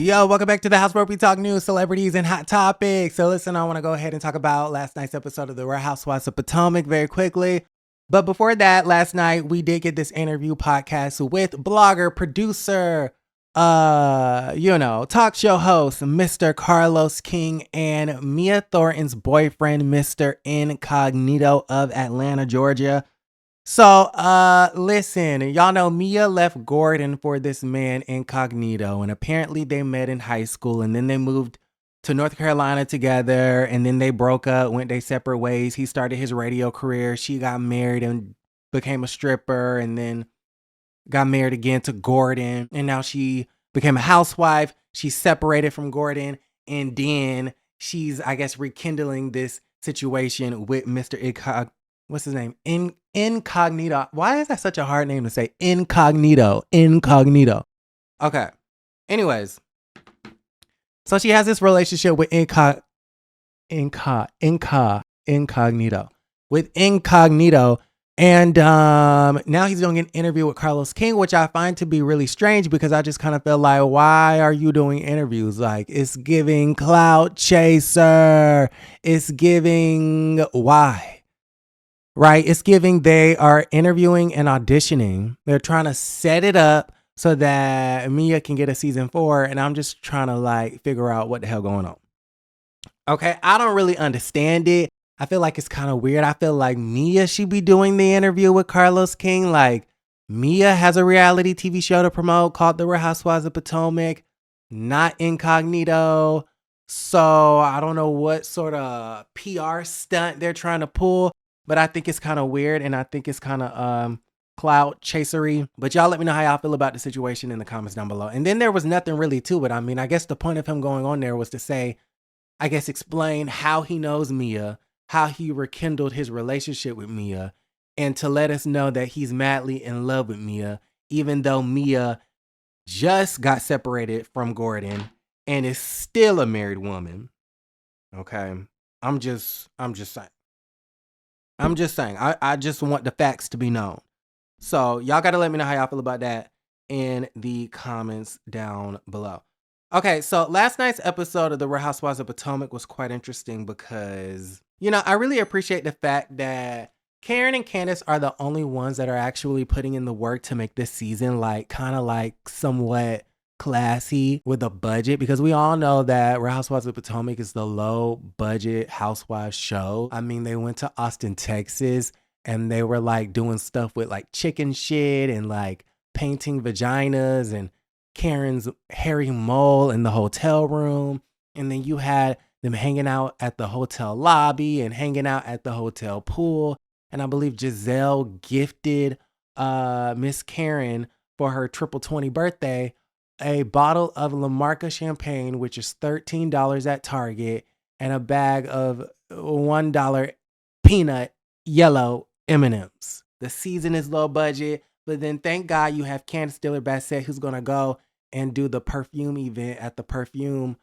Yo, welcome back to the house where we talk news, celebrities, and hot topics. So listen, I want to go ahead and talk about last night's episode of the Real Housewives of Potomac very quickly. But before that, last night we did get this interview podcast with blogger, producer, talk show host, Mr. Carlos King, and Mia Thornton's boyfriend, Mr. Incognito of Atlanta, Georgia. So, listen, y'all know Mia left Gordon for this man Incognito, and apparently they met in high school, and then they moved to North Carolina together, and then they broke up, went their separate ways. He started his radio career. She got married and became a stripper, and then got married again to Gordon, and now she became a housewife. She's separated from Gordon, and then she's, I guess, rekindling this situation with Mr. What's his name? Incognito. Why is that such a hard name to say? Incognito. Okay. Anyways. So she has this relationship with Incognito. With Incognito. And now he's doing an interview with Carlos King, which I find to be really strange because I just kind of feel like, why are you doing interviews? Like, it's giving clout chaser. It's giving why? Right? It's giving they are interviewing and auditioning. They're trying to set it up so that Mia can get a season 4. And I'm just trying to figure out what the hell going on. Okay. I don't really understand it. I feel like it's kind of weird. I feel like Mia should be doing the interview with Carlos King. Like, Mia has a reality TV show to promote called The Real Housewives of Potomac, not Incognito. So I don't know what sort of PR stunt they're trying to pull. But I think it's kind of weird, and I think it's kind of clout chasery. But y'all let me know how y'all feel about the situation in the comments down below. And then there was nothing really to it. I mean, I guess the point of him going on there was to say, I guess, explain how he knows Mia, how he rekindled his relationship with Mia, and to let us know that he's madly in love with Mia, even though Mia just got separated from Gordon and is still a married woman. Okay, I'm just saying. I just want the facts to be known. So y'all got to let me know how y'all feel about that in the comments down below. Okay, so last night's episode of The Real Housewives of Potomac was quite interesting because, I really appreciate the fact that Karen and Candiace are the only ones that are actually putting in the work to make this season somewhat classy with a budget, because we all know that Real Housewives of Potomac is the low budget housewives show. I mean, they went to Austin, Texas, and they were doing stuff with chicken shit and painting vaginas and Karen's hairy mole in the hotel room. And then you had them hanging out at the hotel lobby and hanging out at the hotel pool. And I believe Giselle gifted Miss Karen for her triple 20 birthday a bottle of La Marca champagne, which is $13 at Target, and a bag of $1 peanut yellow M&Ms. The season is low budget, but then thank God you have Candiace Dillard-Bassett, who's going to go and do the perfume event at the perfume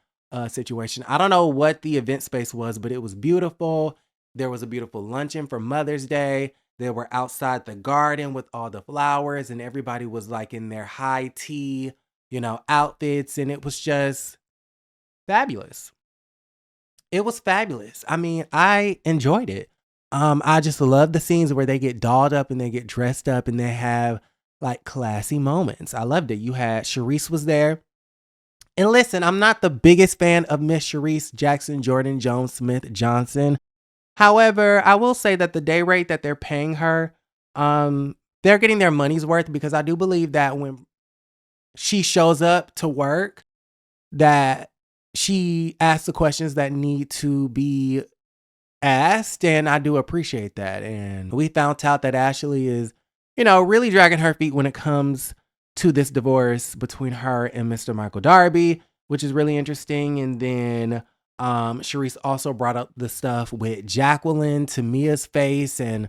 situation. I don't know what the event space was, but it was beautiful. There was a beautiful luncheon for Mother's Day. They were outside the garden with all the flowers, and everybody was in their high tea outfits, and it was just fabulous. It was fabulous. I mean, I enjoyed it. I just love the scenes where they get dolled up and they get dressed up and they have classy moments. I loved it. You had Sharice was there. And listen, I'm not the biggest fan of Miss Sharice Jackson, Jordan, Jones, Smith, Johnson. However, I will say that the day rate that they're paying her, they're getting their money's worth, because I do believe that when she shows up to work, that she asks the questions that need to be asked, and I do appreciate that. And we found out that Ashley is, really dragging her feet when it comes to this divorce between her and Mr. Michael Darby, which is really interesting. And then Sharice also brought up the stuff with Jacqueline to Mia's face, and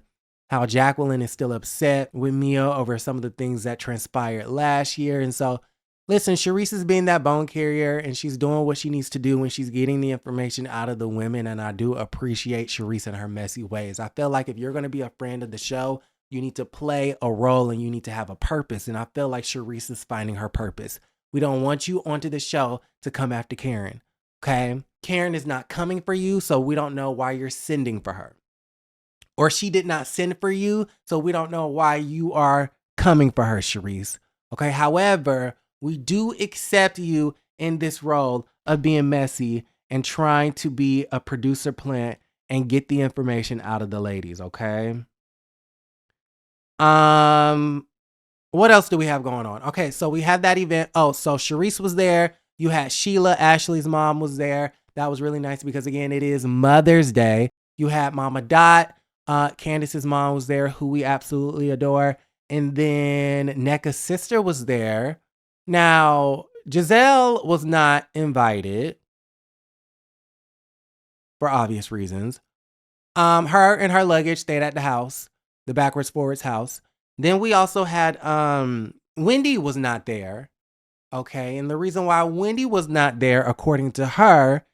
how Jacqueline is still upset with Mia over some of the things that transpired last year. And so, listen, Sharice is being that bone carrier, and she's doing what she needs to do when she's getting the information out of the women. And I do appreciate Sharice and her messy ways. I feel like if you're going to be a friend of the show, you need to play a role and you need to have a purpose. And I feel like Sharice is finding her purpose. We don't want you onto the show to come after Karen. Okay? Karen is not coming for you, so we don't know why you're sending for her. Or she did not send for you, so we don't know why you are coming for her, Sharice. Okay? However, we do accept you in this role of being messy and trying to be a producer plant and get the information out of the ladies, okay? What else do we have going on? Okay, so we had that event. Oh, so Sharice was there. You had Sheila, Ashley's mom was there. That was really nice because, again, it is Mother's Day. You had Mama Dot. Candiace's mom was there, who we absolutely adore. And then Nneka's sister was there. Now, Giselle was not invited for obvious reasons. Her and her luggage stayed at the house, the backwards forwards house. Then we also had Wendy was not there. Okay, and the reason why Wendy was not there, according to her,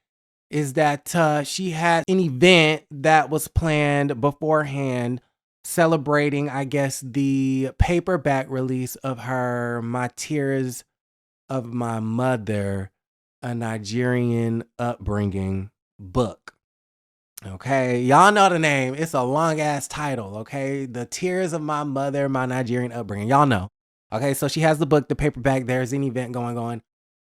is that she had an event that was planned beforehand celebrating, I guess, the paperback release of her My Tears of My Mother, a Nigerian upbringing book. Okay, y'all know the name. It's a long ass title. Okay, The Tears of My Mother, My Nigerian Upbringing. Y'all know. Okay, so she has the book, the paperback. There's an event going on.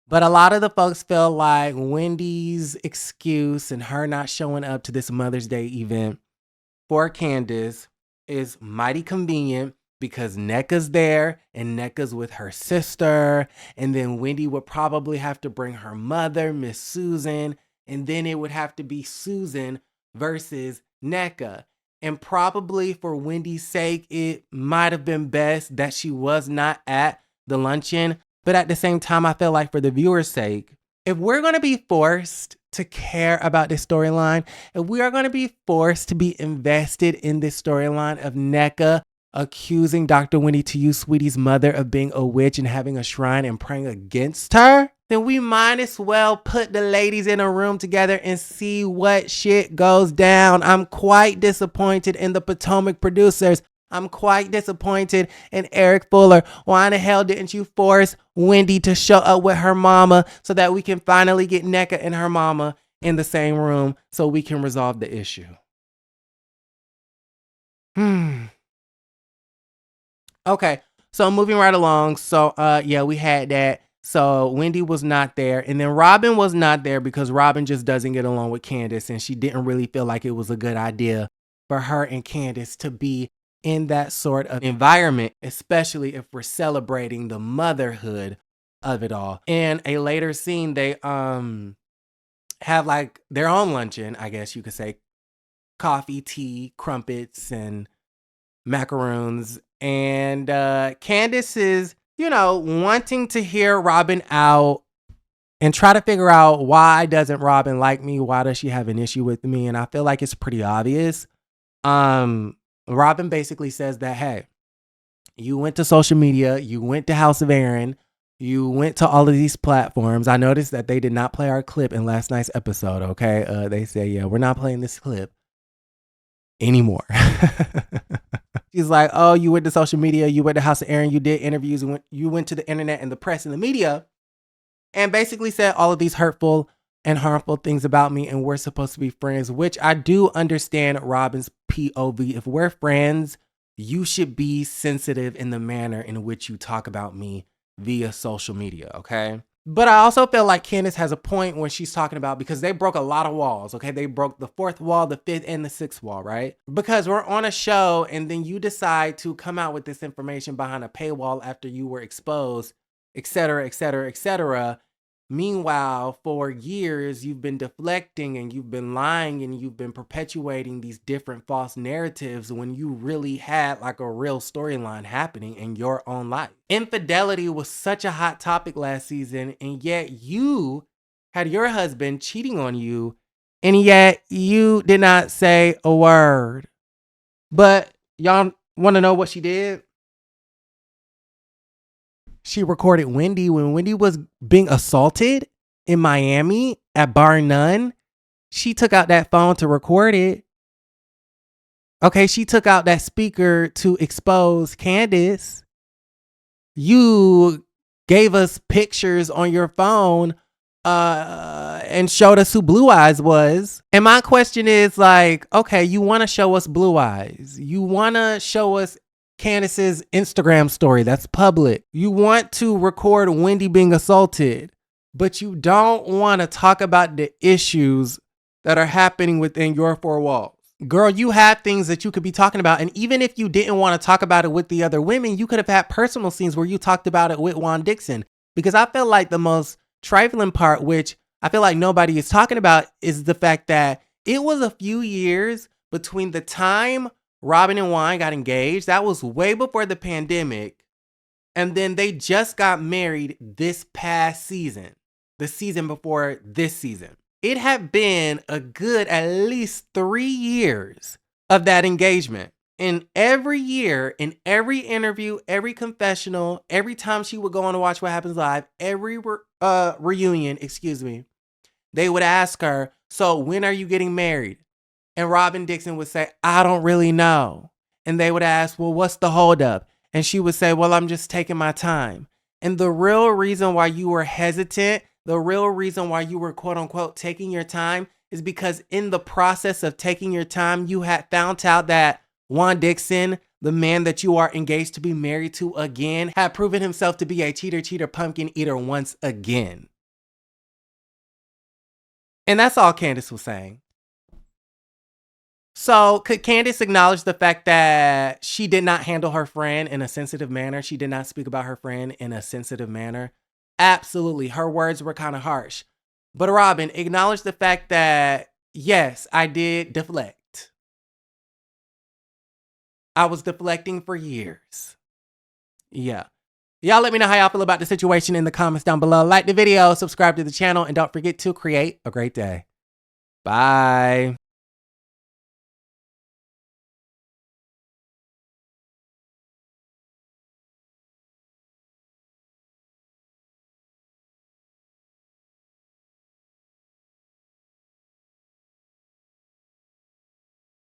But a lot of the folks feel like Wendy's excuse and her not showing up to this Mother's Day event for Candiace is mighty convenient because Nneka's there and Nneka's with her sister. And then Wendy would probably have to bring her mother, Miss Susan. And then it would have to be Susan versus Nneka. And probably for Wendy's sake, it might have been best that she was not at the luncheon. But at the same time, I feel like for the viewer's sake, if we're going to be forced to care about this storyline, if we are going to be forced to be invested in this storyline of Nneka accusing Dr. Wendy to use Sweetie's mother of being a witch and having a shrine and praying against her, then we might as well put the ladies in a room together and see what shit goes down. I'm quite disappointed in the Potomac producers. I'm quite disappointed in Eric Fuller. Why in the hell didn't you force Wendy to show up with her mama so that we can finally get Nneka and her mama in the same room so we can resolve the issue? Okay, so moving right along. So, yeah, we had that. So Wendy was not there. And then Robyn was not there because Robyn just doesn't get along with Candiace. And she didn't really feel like it was a good idea for her and Candiace to be in that sort of environment, especially if we're celebrating the motherhood of it all. In a later scene, they have like their own luncheon, I guess you could say. Coffee, tea, crumpets, and macaroons. And Candiace is, wanting to hear Robyn out and try to figure out why doesn't Robyn like me? Why does she have an issue with me? And I feel like it's pretty obvious. Robyn basically says that, hey, you went to social media, you went to House of Aaron, you went to all of these platforms. I noticed that they did not play our clip in last night's episode, okay? They say, yeah, we're not playing this clip anymore. She's like, oh, you went to social media, you went to House of Aaron, you did interviews, you went to the internet and the press and the media, and basically said all of these hurtful and harmful things about me, and we're supposed to be friends, which I do understand Robyn's POV. If we're friends, you should be sensitive in the manner in which you talk about me via social media, okay? But I also feel like Candiace has a point when she's talking about, because they broke a lot of walls, okay? They broke the fourth wall, the fifth, and the sixth wall, right? Because we're on a show and then you decide to come out with this information behind a paywall after you were exposed, et cetera, et cetera, et cetera. Meanwhile, for years, you've been deflecting and you've been lying and you've been perpetuating these different false narratives when you really had like a real storyline happening in your own life. Infidelity was such a hot topic last season, and yet you had your husband cheating on you, and yet you did not say a word. But y'all want to know what she did? She recorded Wendy when Wendy was being assaulted in Miami at Bar None. She took out that phone to record it. Okay, she took out that speaker to expose Candiace. You gave us pictures on your phone and showed us who Blue Eyes was. And my question is like, okay, you want to show us Blue Eyes. You want to show us Candiace's Instagram story. That's public. You want to record Wendy being assaulted, but you don't want to talk about the issues that are happening within your four walls. Girl, you have things that you could be talking about. And even if you didn't want to talk about it with the other women, you could have had personal scenes where you talked about it with Juan Dixon. Because I feel like the most trifling part, which I feel like nobody is talking about, is the fact that it was a few years between the time Robyn and Juan got engaged. That was way before the pandemic. And then they just got married this past season, the season before this season. It had been a good at least 3 years of that engagement. And every year, in every interview, every confessional, every time she would go on to Watch What Happens Live, every reunion, they would ask her, so when are you getting married? And Robyn Dixon would say, I don't really know. And they would ask, well, what's the holdup? And she would say, well, I'm just taking my time. And the real reason why you were hesitant, the real reason why you were quote unquote taking your time is because in the process of taking your time, you had found out that Juan Dixon, the man that you are engaged to be married to again, had proven himself to be a cheater, pumpkin eater once again. And that's all Candiace was saying. So could Candiace acknowledge the fact that she did not handle her friend in a sensitive manner? She did not speak about her friend in a sensitive manner. Absolutely. Her words were kind of harsh. But Robyn, acknowledge the fact that, yes, I did deflect. I was deflecting for years. Yeah. Y'all let me know how y'all feel about the situation in the comments down below. Like the video, subscribe to the channel, and don't forget to create a great day. Bye.